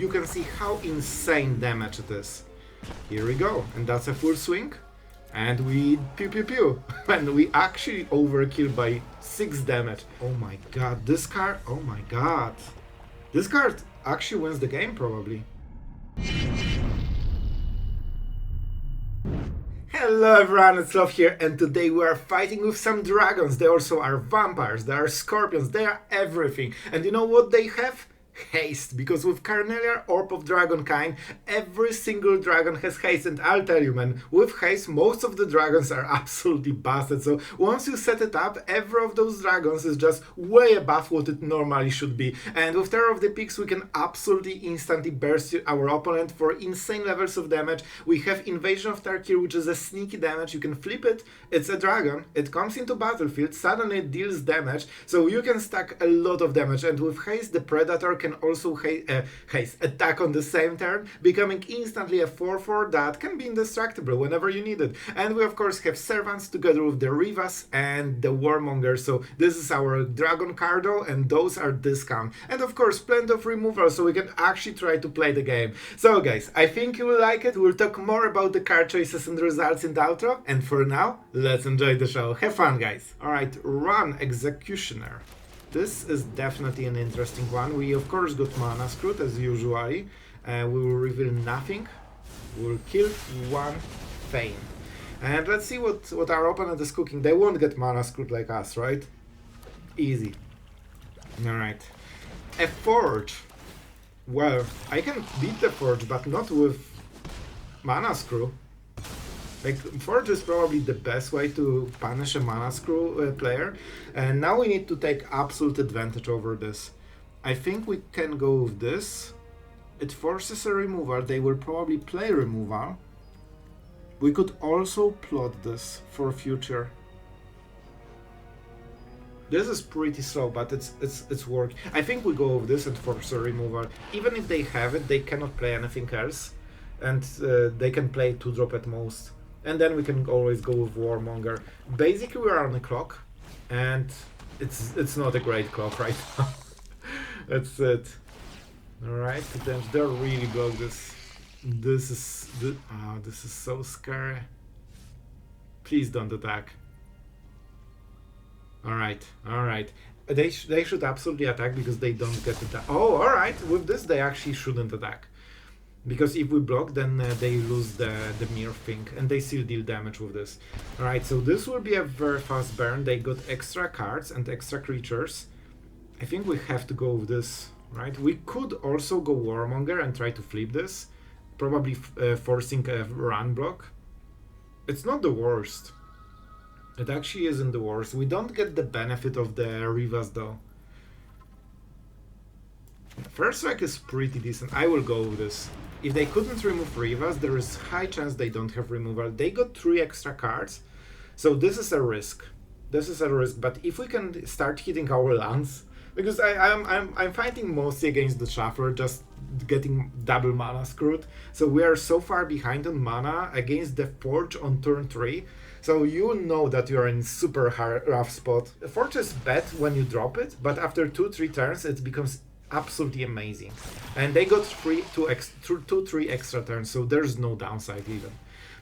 you can see how insane damage it is. Here we go, and that's a full swing. And we pew pew pew. And we actually overkill by 6 damage. Oh my god, this card, oh my god. This card actually wins the game probably. Hello everyone, it's Sloth here, and today we are fighting with some dragons. They also are vampires, they are scorpions, they are everything. And you know what they have? Haste, because with Carnelian Orb of Dragonkind, every single dragon has haste, and I'll tell you man, with haste most of the dragons are absolutely busted, so once you set it up, every of those dragons is just way above what it normally should be, and with Terror of the Peaks we can absolutely instantly burst our opponent for insane levels of damage. We have Invasion of Tarkir, which is a sneaky damage. You can flip it, it's a dragon, it comes into battlefield, suddenly it deals damage, so you can stack a lot of damage, and with haste the Predator can also haste attack on the same turn, becoming instantly a 4/4 that can be indestructible whenever you need it. And we of course have Servants together with the Rivaz and the Warmonger, so this is our Dragon Cardo, and those are discount. And of course plenty of removal, so we can actually try to play the game. So guys, I think you will like it. We'll talk more about the card choices and results in the outro, and for now, let's enjoy the show. Have fun guys! Alright, run Executioner. This is definitely an interesting one. We of course got Mana Screwed as usually. We will reveal nothing. We'll kill one Fane. And let's see what our opponent is cooking. They won't get Mana Screwed like us, right? Easy. Alright. A Forge. Well, I can beat the Forge, but not with Mana Screw. Like, Forge is probably the best way to punish a Mana Screw player, and now we need to take absolute advantage over this. I think we can go with this. It forces a removal, they will probably play removal. We could also plot this for future. This is pretty slow, but it's working. I think we go with this and force a removal. Even if they have it, they cannot play anything else, and they can play 2-drop at most. And then we can always go with Warmonger. Basically we are on a clock, and it's not a great clock right now. That's it. Alright, they're really blocked this. This is so scary. Please don't attack. Alright. They should absolutely attack because they don't get attack. Oh, alright, with this they actually shouldn't attack. Because if we block, then they lose the mirror thing, and they still deal damage with this. Alright, so this will be a very fast burn. They got extra cards and extra creatures. I think we have to go with this, right? We could also go Warmonger and try to flip this, probably forcing a run block. It's not the worst. It actually isn't the worst. We don't get the benefit of the Rivaz though. First strike is pretty decent. I will go with this. If they couldn't remove Rivaz, there is high chance they don't have removal. They got 3 extra cards, so this is a risk. This is a risk, but if we can start hitting our lands, because I'm fighting mostly against the Shuffler, just getting double Mana Screwed. So we are so far behind on mana against the Forge on turn 3. So you know that you are in super rough spot. The Forge is bad when you drop it, but after 2-3 turns it becomes absolutely amazing, and they got 3 extra turns, so there's no downside even.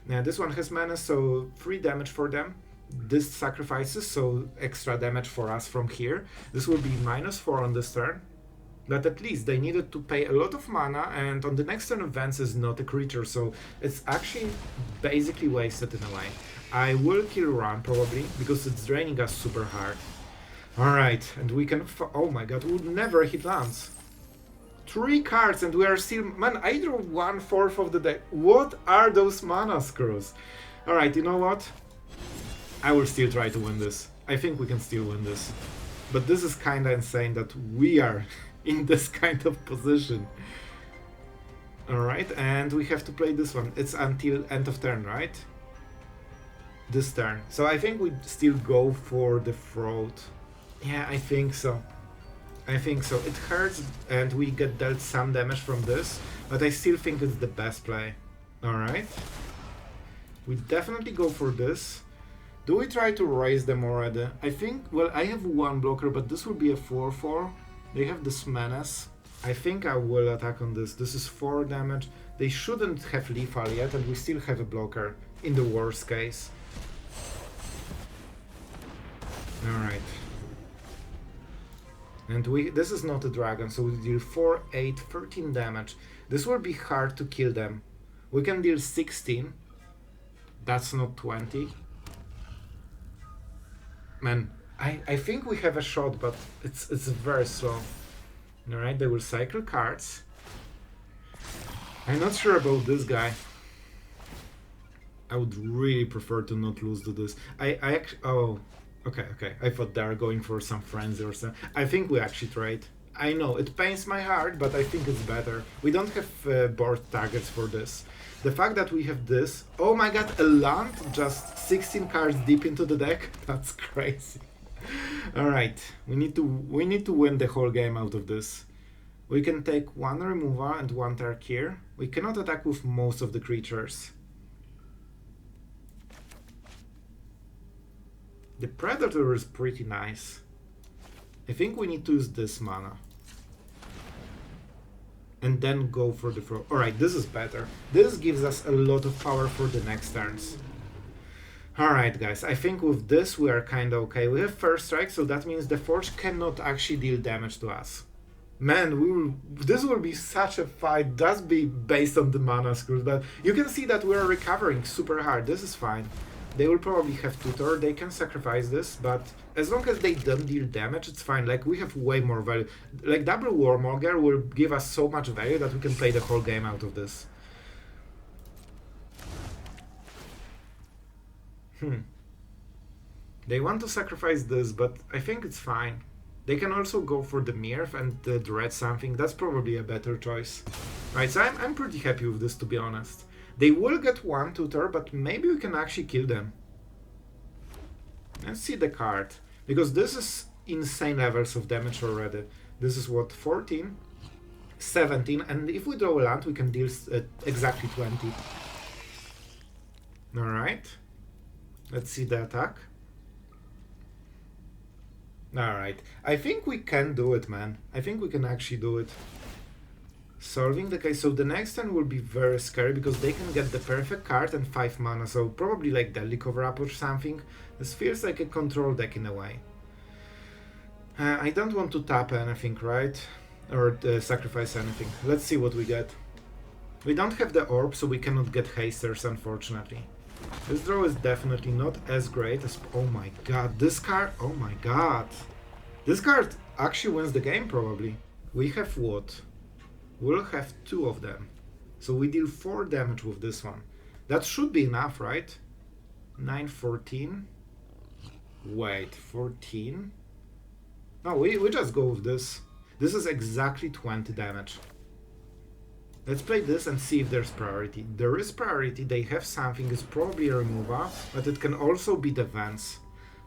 Now this one has mana, so 3 damage for them. This sacrifices, so extra damage for us from here. This will be -4 on this turn, but at least they needed to pay a lot of mana, and on the next turn Vents is not a creature, so it's actually basically wasted in a way. I will kill Run probably because it's draining us super hard. Alright, and we can... oh my god, we would never hit lands. 3 cards and we are still... man, I drew 1/4 of the deck. What are those Mana Screws? Alright, you know what? I will still try to win this. I think we can still win this. But this is kinda insane that we are in this kind of position. Alright, and we have to play this one. It's until end of turn, right? This turn. So I think we still go for the Throat. Yeah, I think so. It hurts and we get dealt some damage from this, but I still think it's the best play. Alright. We definitely go for this. Do we try to raise them already? I think, well, I have 1 blocker, but this will be a 4/4. They have this Menace. I think I will attack on this. This is 4 damage. They shouldn't have lethal yet, and we still have a blocker in the worst case. Alright. And this is not a dragon, so we deal 4, 8, 13 damage. This will be hard to kill them. We can deal 16. That's not 20. Man, I think we have a shot, but it's very slow. Alright, they will cycle cards. I'm not sure about this guy. I would really prefer to not lose to this. Oh, okay. I thought they are going for some frenzy or something. I think we actually trade. I know, it pains my heart, but I think it's better. We don't have board targets for this. The fact that we have this... Oh my god, a land just 16 cards deep into the deck? That's crazy. Alright, we need to win the whole game out of this. We can take 1 removal and 1 Tarkir. We cannot attack with most of the creatures. The Predator is pretty nice. I think we need to use this mana. And then go for the throw. Alright, this is better. This gives us a lot of power for the next turns. Alright guys, I think with this we are kinda okay. We have first strike, so that means the Forge cannot actually deal damage to us. Man, this will be such a fight, just be based on the mana screws, but you can see that we are recovering super hard. This is fine. They will probably have tutor, they can sacrifice this, but as long as they don't deal damage, it's fine. Like, we have way more value. Like, double Warmonger will give us so much value that we can play the whole game out of this. They want to sacrifice this, but I think it's fine. They can also go for the Mirth and dread something. That's probably a better choice. Right, so I'm pretty happy with this, to be honest. They will get 1 tutor, but maybe we can actually kill them. Let's see the card. Because this is insane levels of damage already. This is what, 14? 17, and if we draw a land, we can deal exactly 20. Alright. Let's see the attack. Alright. I think we can do it, man. I think we can actually do it. Solving the case. So the next turn will be very scary because they can get the perfect card and 5 mana. So probably like Deadly Cover-Up or something. This feels like a control deck in a way. I don't want to tap anything, right? Or sacrifice anything. Let's see what we get. We don't have the orb, so we cannot get hasters, unfortunately. This draw is definitely not as great as... Oh my god, this card... Oh my god. This card actually wins the game, probably. We have what? We'll have 2 of them. So we deal 4 damage with this one. That should be enough, right? 9, 14. Wait, 14? No, we just go with this. This is exactly 20 damage. Let's play this and see if there's priority. There is priority, they have something, it's probably a removal, but it can also be the Vents.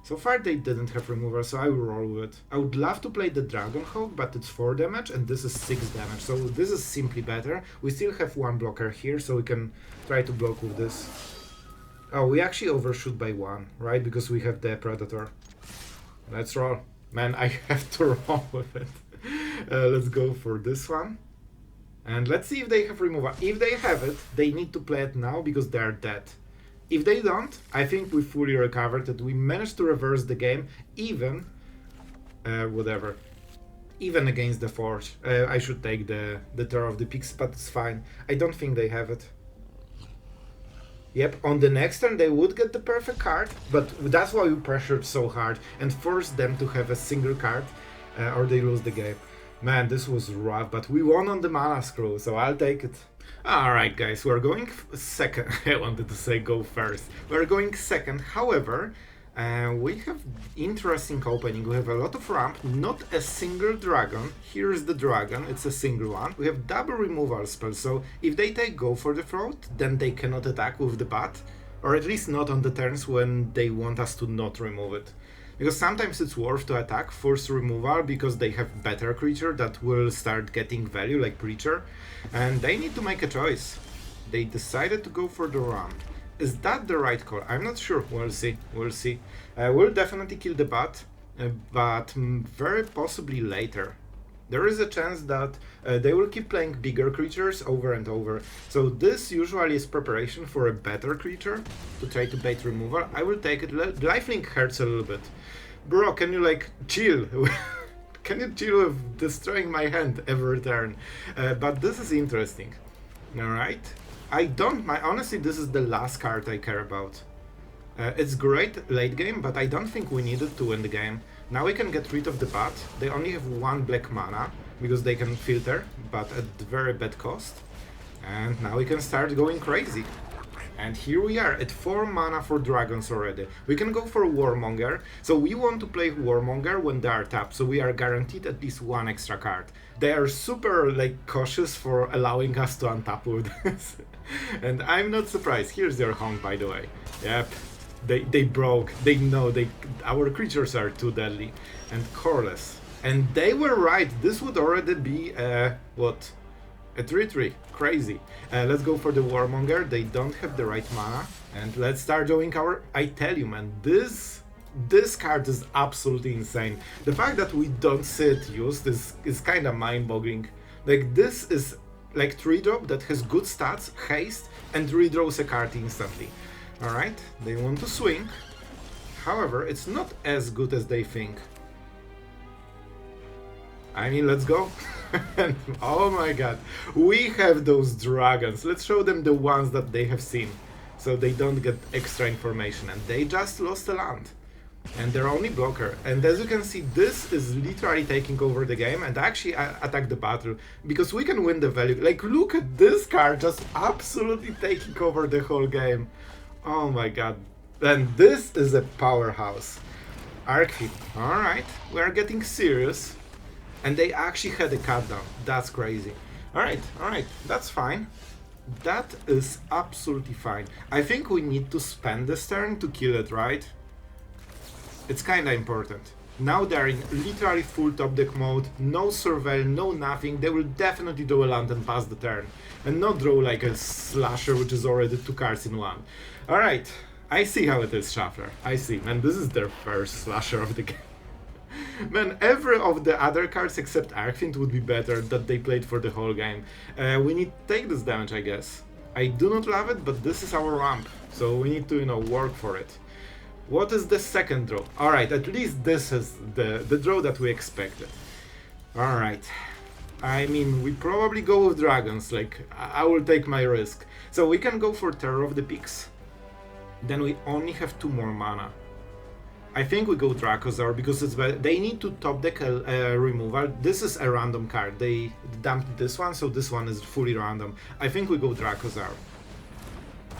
So far they didn't have removal, so I will roll with it. I would love to play the Dragonhawk, but it's 4 damage and this is 6 damage, so this is simply better. We still have 1 blocker here, so we can try to block with this. Oh, we actually overshoot by 1, right? Because we have the Predator. Let's roll. Man, I have to roll with it. Let's go for this one. And let's see if they have removal. If they have it, they need to play it now because they are dead. If they don't, I think we fully recovered it. We managed to reverse the game, even... whatever. Even against the Forge. I should take the Terror of the Peaks, but it's fine. I don't think they have it. Yep, on the next turn they would get the perfect card, but that's why we pressured so hard and forced them to have a single card, or they lose the game. Man, this was rough, but we won on the mana screw, so I'll take it. Alright guys, we're going second. I wanted to say go first. We're going second, however, we have interesting opening. We have a lot of ramp, not a single dragon. Here's the dragon, it's a single one. We have double removal spell, so if they take go for the throat, then they cannot attack with the bat, or at least not on the turns when they want us to not remove it. Because sometimes it's worth to attack force removal because they have better creature that will start getting value, like Preacher, and they need to make a choice. They decided to go for the ramp. Is that the right call? I'm not sure. We'll see. We'll see. We'll definitely kill the bat, but very possibly later. there is a chance that they will keep playing bigger creatures over and over. So this usually is preparation for a better creature to try to bait removal. I will take it. Lifelink hurts a little bit. Bro, can you like chill? Can you chill with destroying my hand every turn? But this is interesting. Alright. Honestly, this is the last card I care about. It's great late game, but I don't think we need it to win the game. Now we can get rid of the bat. They only have 1 black mana, because they can filter, but at very bad cost. And now we can start going crazy. And here we are, at 4 mana for dragons already. We can go for Warmonger. So we want to play Warmonger when they are tapped, so we are guaranteed at least 1 extra card. They are super like cautious for allowing us to untap with this. And I'm not surprised. Here's their honk, by the way. Yep. They broke. They know our creatures are too deadly and coreless. And they were right. This would already be what? A 3/3. Crazy. Let's go for the Warmonger. They don't have the right mana. And let's start doing our... I tell you, man, this card is absolutely insane. The fact that we don't see it used is kind of mind-boggling. Like, this is like 3-drop that has good stats, haste, and redraws a card instantly. Alright, they want to swing. However, it's not as good as they think. I mean, let's go. Oh my god, we have those dragons. Let's show them the ones that they have seen, so they don't get extra information. And they just lost a land. And their only blocker. And as you can see, this is literally taking over the game and actually attack the battle. Because we can win the value. Like, look at this card just absolutely taking over the whole game. Oh my god. And this is a powerhouse. Arcfit. Alright, we are getting serious. And they actually had a cut down. That's crazy. Alright, that's fine. That is absolutely fine. I think we need to spend this turn to kill it, right? It's kinda important. Now they're in literally full top deck mode, no surveil, no nothing. They will definitely draw a land and pass the turn. And not draw like a slasher, which is already 2 cards in 1. Alright, I see how it is, Shuffler. I see. Man, this is their first slasher of the game. Man, every of the other cards except Arcfiend would be better that they played for the whole game. We need to take this damage, I guess. I do not love it, but this is our ramp, so we need to, you know, work for it. What is the second draw? Alright, at least this is the draw that we expected. Alright. I mean, we probably go with dragons, like, I will take my risk. So we can go for Terror of the Peaks. Then we only have 2 more mana. I think we go Dracosaur because it's better. They need to top deck a removal. This is a random card. They dumped this one, so this one is fully random. I think we go Dracosaur.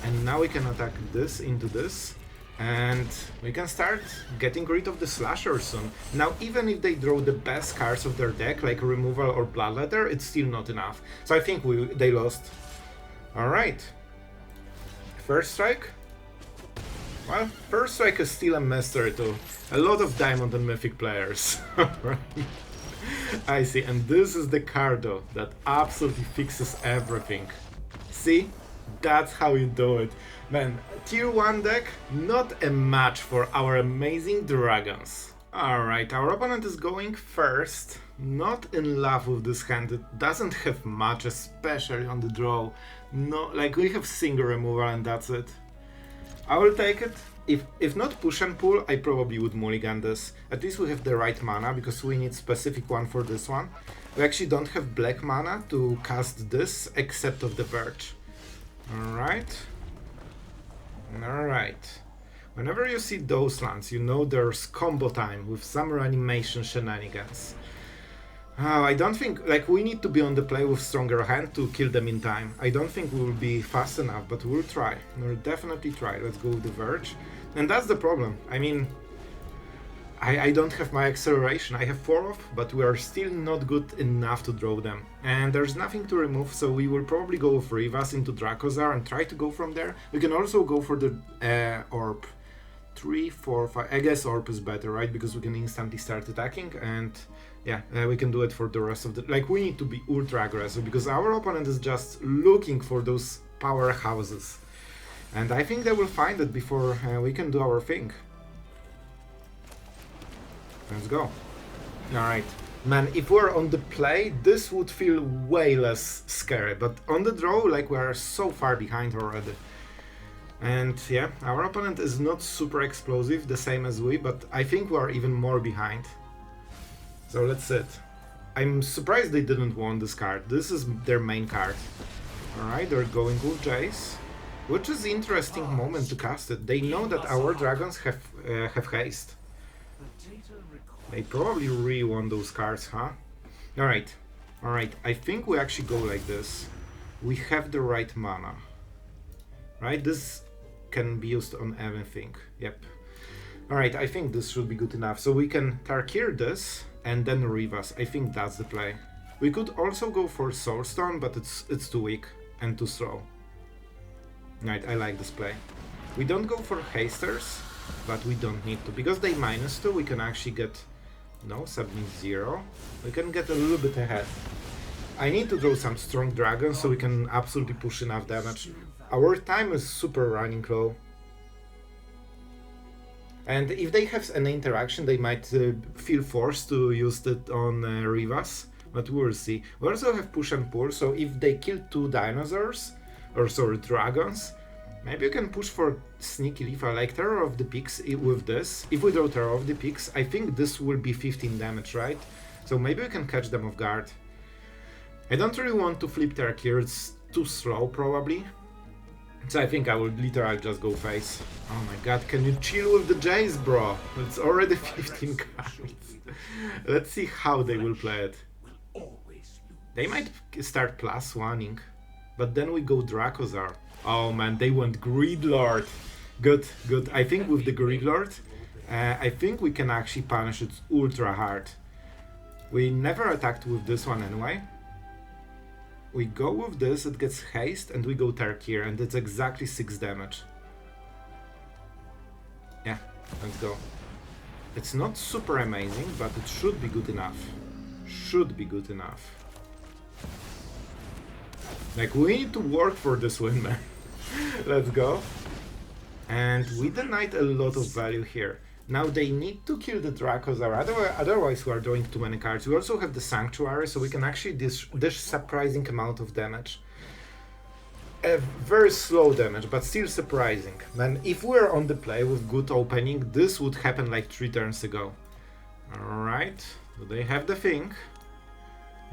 And now we can attack this into this. And we can start getting rid of the slasher soon. Now, even if they draw the best cards of their deck, like removal or bloodletter, it's still not enough. So I think they lost. Alright. First strike. Well, first strike is still a mystery to a lot of Diamond and Mythic players. I see, and this is the card though that absolutely fixes everything. See? That's how you do it. Man, tier 1 deck, not a match for our amazing dragons. Alright, our opponent is going first. Not in love with this hand, it doesn't have much, especially on the draw. No, like we have single removal and that's it. I will take it. If not push and pull, I probably would mulligan this. At least we have the right mana, because we need specific one for this one. We actually don't have black mana to cast this, except of the Verge. Alright. Alright. Whenever you see those lands, you know there's combo time with some reanimation shenanigans. I don't think, like, we need to be on the play with stronger hand to kill them in time. I don't think we will be fast enough, but we'll try. We'll definitely try. Let's go with the Verge. And that's the problem. I mean, I don't have my acceleration. I have 4 off, but we are still not good enough to draw them. And there's nothing to remove, so we will probably go with Rivaz into Dracosaur and try to go from there. We can also go for the Orb. 3, 4, 5. I guess Orb is better, right? Because we can instantly start attacking, and yeah, we can do it for the rest of the... Like, we need to be ultra aggressive, because our opponent is just looking for those powerhouses. And I think they will find it before we can do our thing. Let's go. Alright. Man, if we're on the play, this would feel way less scary, but on the draw, like, we are so far behind already. And yeah, our opponent is not super explosive, the same as we, but I think we are even more behind. So let's sit. I'm surprised they didn't want this card. This is their main card. Alright, they're going with Jace, which is an interesting moment to cast it. They know that our dragons have haste. They probably really want those cards, huh? Alright, I think we actually go like this. We have the right mana. Right, this can be used on everything. Yep. Alright, I think this should be good enough. So we can Tarkir this and then Rivaz. I think that's the play. We could also go for Soulstone, but it's too weak and too slow. Right, I like this play. We don't go for hasters, but we don't need to. Because they -2, we can actually get... No, submit 0. We can get a little bit ahead. I need to draw some strong dragons so we can absolutely push enough damage. Our time is super running low. And if they have an interaction, they might feel forced to use it on Rivaz, but we'll see. We also have push and pull, so if they kill 2 dinosaurs, or sorry, dragons, maybe you can push for sneaky lethal, like Terror of the Peaks with this. If we draw Terror of the Peaks, I think this will be 15 damage, right? So maybe we can catch them off guard. I don't really want to flip Tarkir, it's too slow probably. So I think I would literally just go face. Oh my god, can you chill with the Jace, bro? It's already 15 cards. Let's see how they will play it. They might start +1ing, but then we go Dracosaur. Oh man, they went Greedlord. Good, good. I think with the Greedlord, I think we can actually punish it ultra hard. We never attacked with this one anyway. We go with this, it gets haste, and we go Tarkir, and it's exactly 6 damage. Yeah, let's go. It's not super amazing, but it should be good enough. Should be good enough. Like, we need to work for this win, man. Let's go. And we denied a lot of value here. Now they need to kill the Dracosaur, otherwise we are drawing too many cards. We also have the Sanctuary, so we can actually dish surprising amount of damage. A very slow damage, but still surprising. Man, if we're on the play with good opening, this would happen like 3 turns ago. Alright, do they have the thing?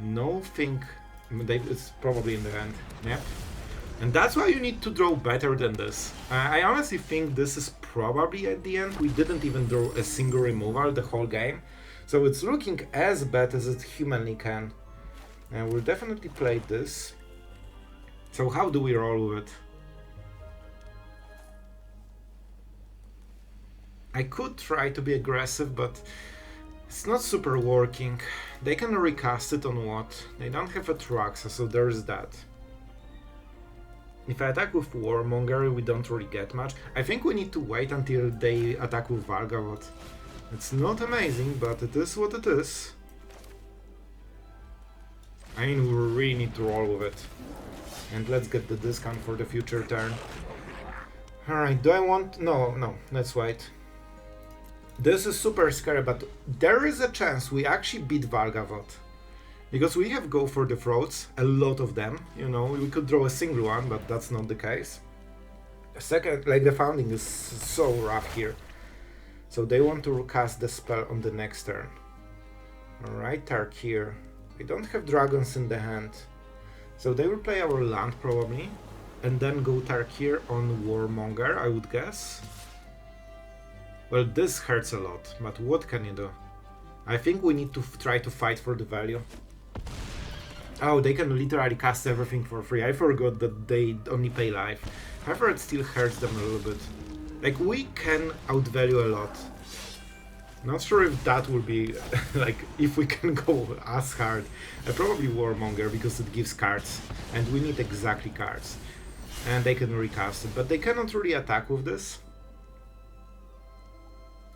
No thing. It's probably in the end. Yep. And that's why you need to draw better than this. I honestly think this is probably at the end. We didn't even draw a single removal the whole game. So it's looking as bad as it humanly can. And we'll definitely play this. So how do we roll with it? I could try to be aggressive, but it's not super working. They can recast it on what? They don't have a Traxa, so there's that. If I attack with Warmonger, we don't really get much. I think we need to wait until they attack with Valgavot. It's not amazing, but it is what it is. I mean, we really need to roll with it. And let's get the discount for the future turn. Alright, do I want... No, let's wait. This is super scary, but there is a chance we actually beat Valgavot. Because we have go for the throats, a lot of them, you know, we could draw a single one, but that's not the case. Second, like, the founding is so rough here. So they want to cast the spell on the next turn. Alright, Tarkir. We don't have dragons in the hand. So they will play our land probably, and then go Tarkir on Warmonger, I would guess. Well, this hurts a lot, but what can you do? I think we need to try to fight for the value. Oh, they can literally cast everything for free. I forgot that they only pay life. However, it still hurts them a little bit. Like, we can outvalue a lot. Not sure if that will be, like, if we can go as hard. Probably Warmonger, because it gives cards. And we need exactly cards. And they can recast it, but they cannot really attack with this.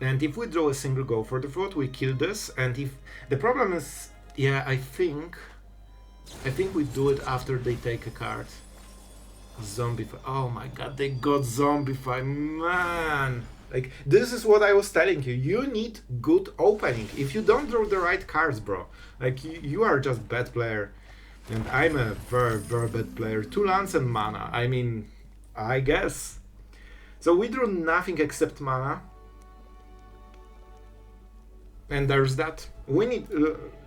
And if we draw a single go for the throat, we kill this. And if... The problem is... Yeah, I think we do it after they take a card. Zombify. Oh my god, they got Zombify. Man! Like, this is what I was telling you. You need good opening. If you don't draw the right cards, bro, like, you are just bad player. And I'm a very, very bad player. 2 lands and mana. I mean, I guess. So we drew nothing except mana. And there's that. We need,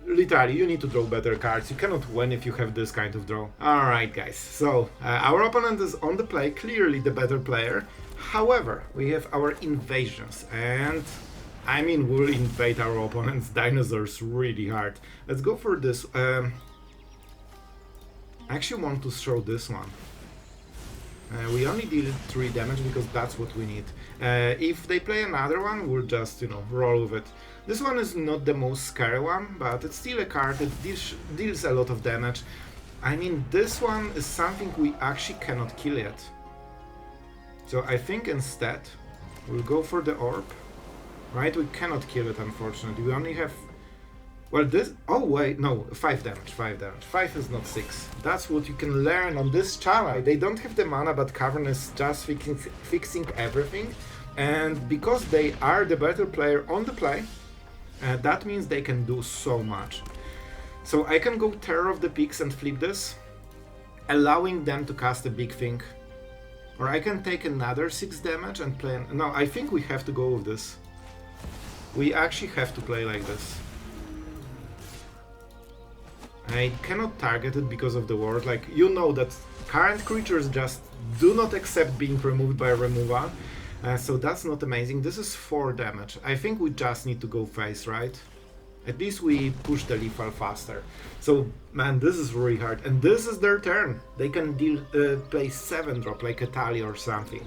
literally, you need to draw better cards. You cannot win if you have this kind of draw. Alright, guys. So, our opponent is on the play, clearly the better player. However, we have our invasions. And, I mean, we'll invade our opponent's dinosaurs really hard. Let's go for this. I actually want to show this one. We only deal 3 damage because that's what we need. If they play another one, we'll just, you know, roll with it. This one is not the most scary one, but it's still a card that deals a lot of damage. I mean, this one is something we actually cannot kill yet. So I think instead, we'll go for the orb. Right? We cannot kill it, unfortunately. We only have... Well, this... Oh, wait, no, 5 damage, 5 damage. 5 is not 6. That's what you can learn on this channel. They don't have the mana, but Cavern is just fixing everything. And because they are the better player on the play, that means they can do so much. So I can go Terror of the Peaks and flip this, allowing them to cast a big thing. Or I can take another 6 damage and play... No, I think we have to go with this. We actually have to play like this. I cannot target it because of the ward. Like, you know that current creatures just do not accept being removed by removal. So that's not amazing. This is 4 damage. I think we just need to go face, right? At least we push the lethal faster. So, man, this is really hard. And this is their turn. They can deal, play 7 drop like a Tali or something.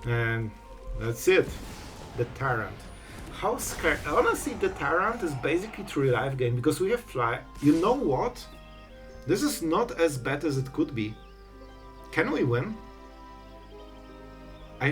And that's it. The Tyrant. How scared? Honestly, the Tyrant is basically 3 life gain because we have fly. You know what? This is not as bad as it could be. Can we win?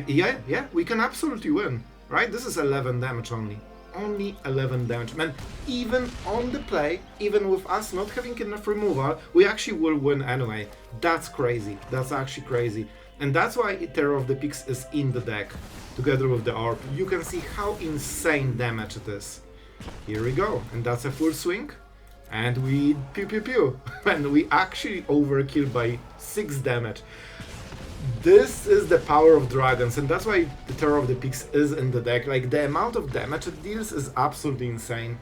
Yeah, we can absolutely win. Right? This is 11 damage only. Only 11 damage. Man, even on the play, even with us not having enough removal, we actually will win anyway. That's crazy. That's actually crazy. And that's why Terror of the Peaks is in the deck, together with the Orb. You can see how insane damage it is. Here we go. And that's a full swing. And we pew pew pew. And we actually overkill by 6 damage. This is the power of dragons, and that's why the Terror of the Peaks is in the deck. Like, the amount of damage it deals is absolutely insane.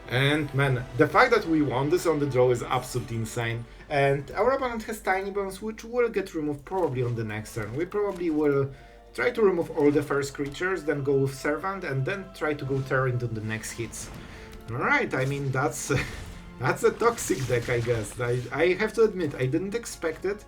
And man, the fact that we won this on the draw is absolutely insane. And our opponent has Tiny Bones, which will get removed probably on the next turn. We probably will try to remove all the first creatures, then go with Servant, and then try to go Terror into the next hits. Alright, I mean, that's a toxic deck, I guess. I have to admit, I didn't expect it.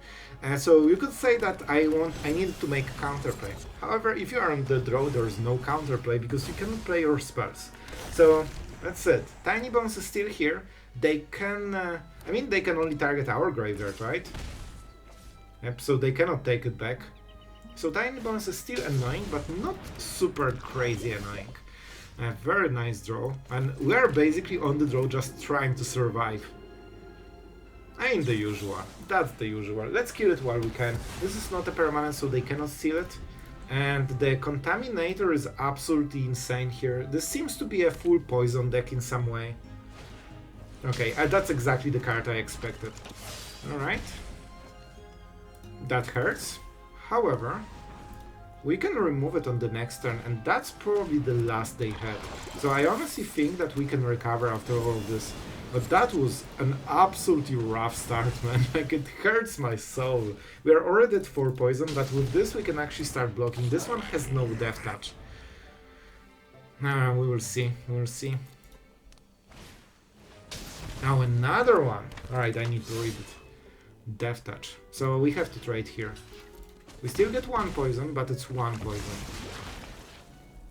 So you could say that I needed to make counterplay. However, if you are on the draw, there is no counterplay because you cannot play your spells. So that's it. Tiny Bones is still here. They can, I mean, they can only target our graveyard, right? Yep. So they cannot take it back. So Tiny Bones is still annoying, but not super crazy annoying. Very nice draw, and we are basically on the draw just trying to survive. I mean, the usual. That's the usual. Let's kill it while we can. This is not a permanent, so they cannot steal it. And the Contaminator is absolutely insane here. This seems to be a full poison deck in some way. Okay, that's exactly the card I expected. Alright. That hurts. However, we can remove it on the next turn, and that's probably the last they had. So I honestly think that we can recover after all of this. But that was an absolutely rough start, man. Like, it hurts my soul. We are already at 4 poison, but with this we can actually start blocking. This one has no Death Touch. We will see. We will see. Now another one. Alright, I need to read it. Death Touch. So we have to trade here. We still get 1 poison, but it's 1 poison.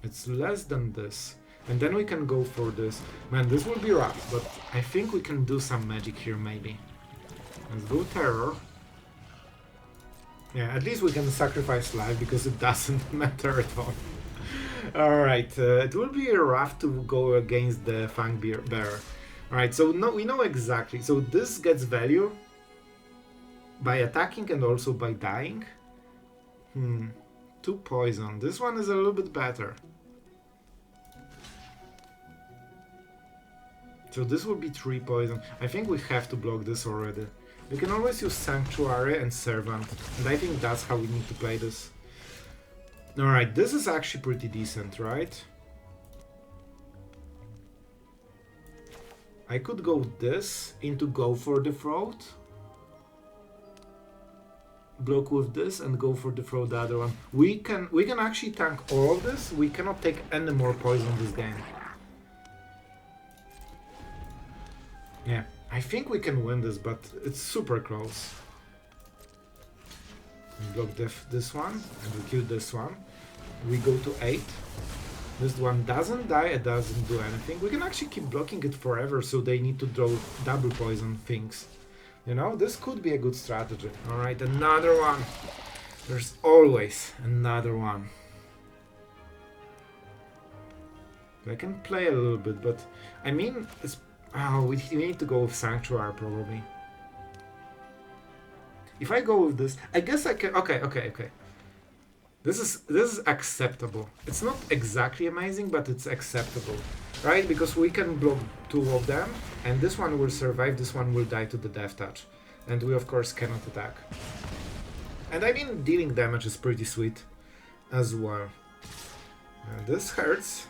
It's less than this. And then we can go for this. Man, this will be rough, but I think we can do some magic here, maybe. Let's go Terror. Yeah, at least we can sacrifice life, because it doesn't matter at all. Alright, it will be rough to go against the Fang Bear. Alright, so we know exactly. So this gets value by attacking and also by dying. 2 poison. This one is a little bit better. So this will be 3 poison. I think we have to block this already. We can always use Sanctuary and Servant, and I think that's how we need to play this. Alright, this is actually pretty decent, right? I could go this into Go for the Throat. Block with this and go for the throat the other one. We can actually tank all of this. We cannot take any more poison this game. Yeah, I think we can win this, but it's super close. We block this one and we kill this one. We go to 8. This one doesn't die, it doesn't do anything. We can actually keep blocking it forever, so they need to draw double poison things. You know, this could be a good strategy. Alright, another one. There's always another one. I can play a little bit, but I mean, it's, we need to go with Sanctuary probably. If I go with this, I guess I can. Okay. This is acceptable. It's not exactly amazing, but it's acceptable, right? Because we can block 2 of them, and this one will survive, this one will die to the death touch. And we of course cannot attack. And I mean, dealing damage is pretty sweet as well. This hurts.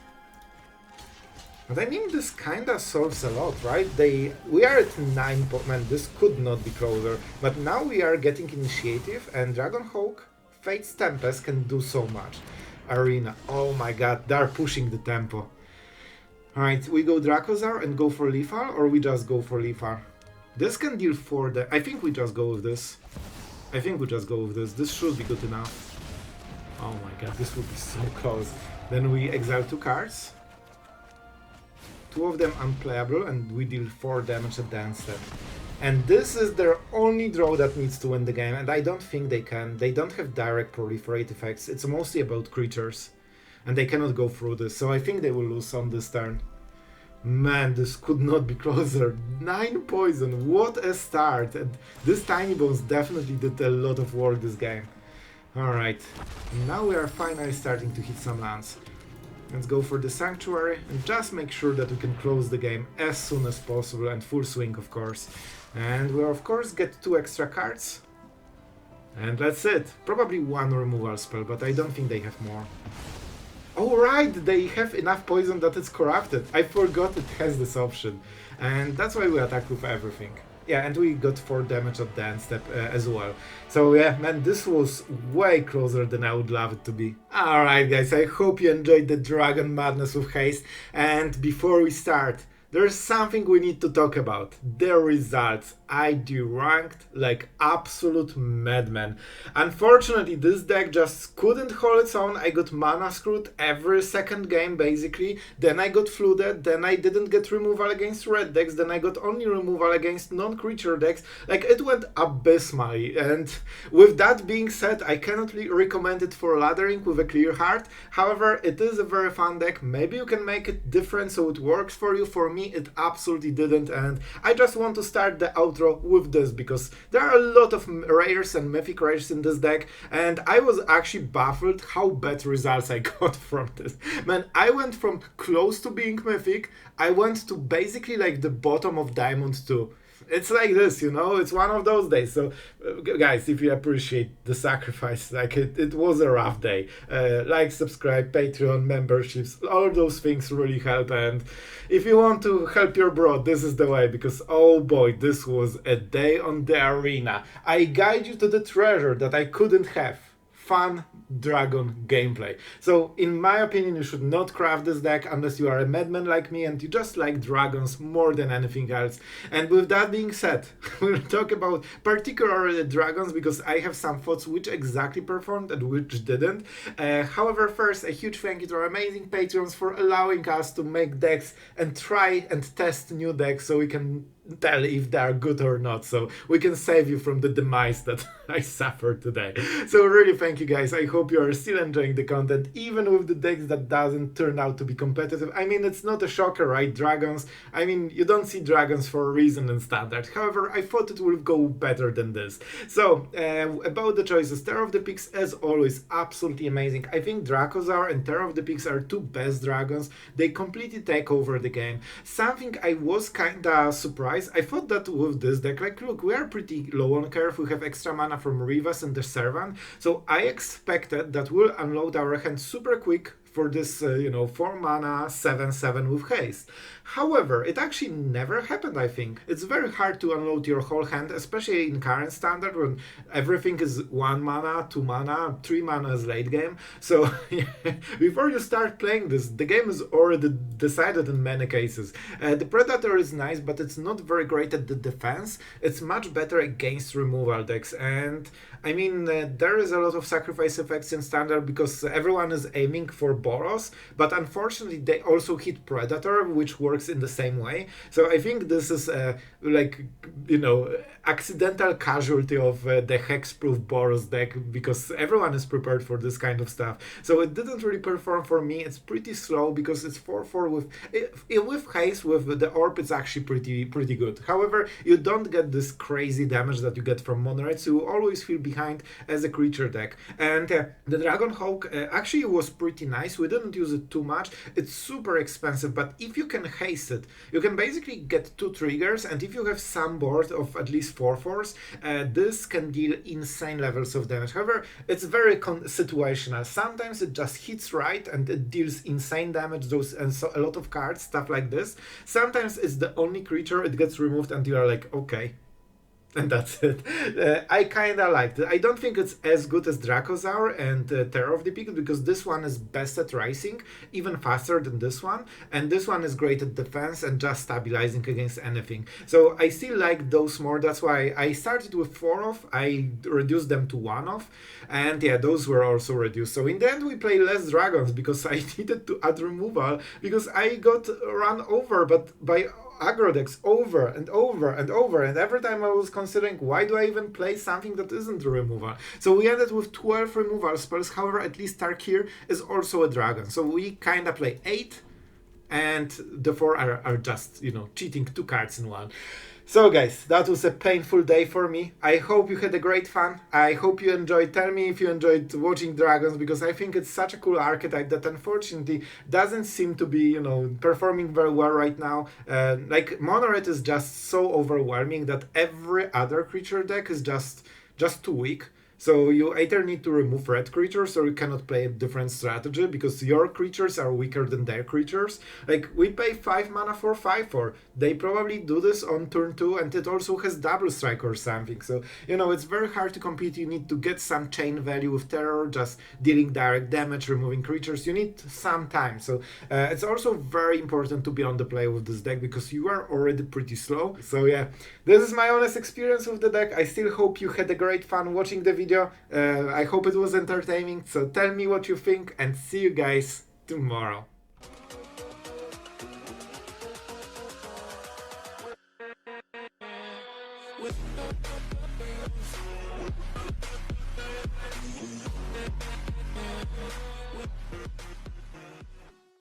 But I mean, this kinda solves a lot, right? We are at 9 man, this could not be closer. But now we are getting initiative, and Dragonhawk, Fate's Tempest can do so much. Arena, oh my god, they're pushing the tempo. Alright, we go Dracosaur and go for lethal, or we just go for lethal? This can deal 4 I think we just go with this. This should be good enough. Oh my god, this would be so close. Then we exile 2 cards. 2 of them unplayable, and we deal 4 damage at the end step. And this is their only draw that needs to win the game, and I don't think they can. They don't have direct proliferate effects, it's mostly about creatures. And they cannot go through this, so I think they will lose on this turn. Man, this could not be closer. 9 poison, what a start! And this Tiny Bones definitely did a lot of work this game. Alright, now we are finally starting to hit some lands. Let's go for the Sanctuary and just make sure that we can close the game as soon as possible, and full swing of course. And we'll of course get 2 extra cards. And that's it. Probably 1 removal spell, but I don't think they have more. Oh right, they have enough poison that it's corrupted. I forgot it has this option. And that's why we attack with everything. Yeah, and we got 4 damage at the end step as well. So yeah, man, this was way closer than I would love it to be. Alright guys, I hope you enjoyed the Dragon Madness with Haste. And before we start, there's something we need to talk about. The results. I deranked like absolute madman. Unfortunately, this deck just couldn't hold its own. I got mana screwed every second game basically. Then I got flooded. Then I didn't get removal against red decks. Then I got only removal against non-creature decks. Like, it went abysmally. And with that being said, I cannot recommend it for laddering with a clear heart. However, it is a very fun deck. Maybe you can make it different so it works for you. For me, it absolutely didn't, and I just want to start the outro with this because there are a lot of rares and mythic rares in this deck, and I was actually baffled how bad results I got from this. Man, I went from close to being mythic, I went to basically like the bottom of Diamond 2. It's like this, you know, it's one of those days. So guys, if you appreciate the sacrifice, like it was a rough day. Like, subscribe, Patreon, memberships, all those things really help. And if you want to help your bro, this is the way, because oh boy, this was a day on the arena. I guide you to the treasure that I couldn't have. Fun dragon gameplay. So in my opinion, you should not craft this deck unless you are a madman like me and you just like dragons more than anything else. And with that being said, we'll talk about particularly dragons because I have some thoughts which exactly performed and which didn't. However, first, a huge thank you to our amazing patrons for allowing us to make decks and try and test new decks so we can tell if they are good or not, so we can save you from the demise that I suffered today. So really thank you guys. I hope you are still enjoying the content even with the decks that doesn't turn out to be competitive. I mean, it's not a shocker, right? Dragons, I mean, you don't see dragons for a reason in standard. However, I thought it would go better than this. So about the choices, Terror of the Peaks, as always, absolutely amazing. I think Dracosaur and Terror of the Peaks are two best dragons. They completely take over the game. Something I was kinda surprised, I thought that with this deck, like, look, we are pretty low on curve, we have extra mana from Rivaz and the Servant, so I expected that we'll unload our hand super quick for this, 4 mana, 7/7 with haste. However, it actually never happened, I think. It's very hard to unload your whole hand, especially in current standard when everything is 1 mana, 2 mana, 3 mana is late game. So before you start playing this, the game is already decided in many cases. The Predator is nice, but it's not very great at the defense. It's much better against removal decks, and I mean, there is a lot of sacrifice effects in standard because everyone is aiming for Boros, but unfortunately they also hit Predator, which works in the same way. So I think this is accidental casualty of the hexproof Boros deck, because everyone is prepared for this kind of stuff. So it didn't really perform for me. It's pretty slow because it's 4/4 with haste. With the orb, it's actually pretty good. However, you don't get this crazy damage that you get from mono red, so you always feel behind as a creature deck. And the Dragonhawk actually was pretty nice. We didn't use it too much. It's super expensive, but if you can haste it, you can basically get 2 triggers, and if you have some board of at least 4/4s, this can deal insane levels of damage. However, it's very situational. Sometimes it just hits right and it deals insane damage, and so a lot of cards, stuff like this. Sometimes it's the only creature, it gets removed and you are like, okay, and that's it. I kinda liked it. I don't think it's as good as Dracosaur and Terror of the Peaks, because this one is best at rising, even faster than this one, and this one is great at defense and just stabilizing against anything. So I still like those more. That's why I started with 4 off, I reduced them to 1 off, and yeah, those were also reduced. So in the end we play less dragons because I needed to add removal, because I got run over by aggro decks over and over and over, and every time I was considering, why do I even play something that isn't a removal? So we ended with 12 removal spells. However, at least Tarkir is also a dragon, so we kind of play 8, and the 4 are just, cheating 2 cards in 1. So guys, that was a painful day for me. I hope you had a great fun. I hope you enjoyed. Tell me if you enjoyed watching dragons, because I think it's such a cool archetype that unfortunately doesn't seem to be, performing very well right now. Like, mono red is just so overwhelming that every other creature deck is just too weak. So you either need to remove red creatures, or you cannot play a different strategy because your creatures are weaker than their creatures. Like, we pay 5 mana for 5/4. They probably do this on turn 2, and it also has double strike or something. So, it's very hard to compete. You need to get some chain value with terror, just dealing direct damage, removing creatures. You need some time. So it's also very important to be on the play with this deck because you are already pretty slow. So yeah, this is my honest experience with the deck. I still hope you had a great fun watching the video. I hope it was entertaining, so tell me what you think, and see you guys tomorrow.